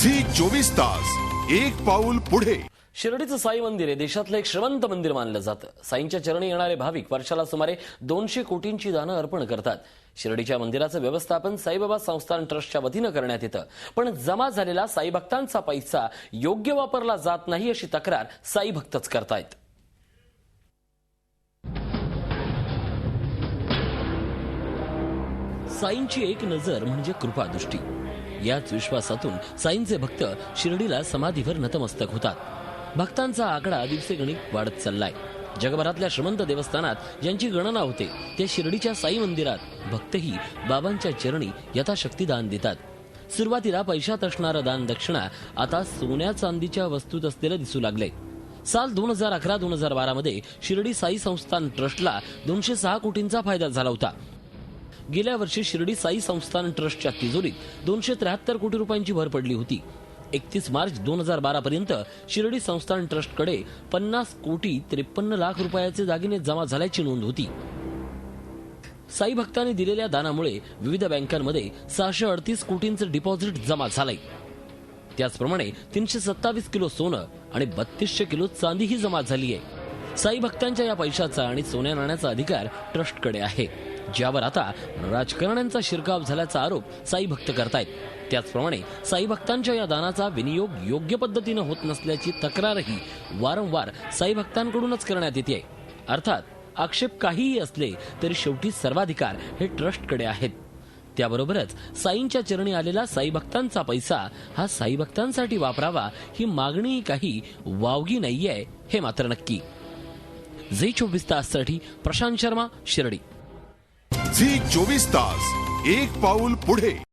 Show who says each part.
Speaker 1: Zee 24 तास एक पाऊल पुढे।
Speaker 2: शिर्डीचं साई मंदिर हे देशातलं एक श्रीमंत मंदिर मानलं जातं। साईंच्या चरणी येणारे भाविक वर्षाला सुमारे 200 कोटींची दानं अर्पण करतात। शिर्डीच्या मंदिराचं व्यवस्थापन साईबाबा संस्थान ट्रस्टच्या वतीनं करण्यात येतं, पण जमा झालेला साई भक्तांचा पैसा योग्य वापरला जात नाही अशी तक्रार साई भक्तच करतायत। साईंची एक नजर म्हणजे कृपादृष्टी। याच विश्वासातून साईंचे भक्त शिर्डीला समाधीवर नतमस्तक होतात। भक्तांचा आकडा दिवसेगणिक वाढत चाललाय। जगभरातल्या श्रीमंत देवस्थानात ज्यांची गणना होते ते शिर्डीच्या साई मंदिरात भक्तही बाबांच्या चरणी यथाशक्ती दान देतात। सुरुवातीला पैशात असणारं दान दक्षिणा आता सोन्या चांदीच्या वस्तूत असलेलं दिसू लागले। साल 2011-2012 मध्ये शिर्डी साई संस्थान ट्रस्टला 206 कोटींचा फायदा झाला होता। गेल्या वर्षी शिर्डी साई संस्थान ट्रस्टच्या तिजोरीत 273 कोटी रुपयांची भर पडली होती। 31 मार्च 2012 पर्यंत शिर्डी संस्थान ट्रस्टकडे 50 कोटी 53 लाख रुपयाचे दागिने जमा झाल्याची नोंद होती। साई भक्तांनी दिलेल्या दानामुळे विविध बँकांमध्ये 638 कोटींचे डिपॉझिट जमा झाले। त्याचप्रमाणे 327 किलो सोनं आणि 3200 किलो चांदीही जमा झाली आहे। साई भक्तांच्या या पैशाचा आणि सोन्या नाण्याचा अधिकार ट्रस्टकडे आहे, ज्यावर आता राजकारण्यांचा शिरकाव झाल्याचा आरोप साई भक्त करतायत। त्याचप्रमाणे साई भक्तांच्या या दानाचा विनियोग योग्य पद्धतीने होत नसल्याची तक्रारही वारंवार साई भक्तांकडूनच करण्यात येते। अर्थात आक्षेप काहीही असले तरी शेवटी सर्वाधिकार हे ट्रस्टकडे आहेत। त्याबरोबरच साईंच्या चरणी आलेला साई भक्तांचा पैसा हा साई भक्तांसाठी वापरावा ही मागणी काही वावगी नाहीये हे मात्र नक्की। झी 24 ताससाठी प्रशांत शर्मा, शिर्डी।
Speaker 1: झी 24 तास एक पाऊल पुढे।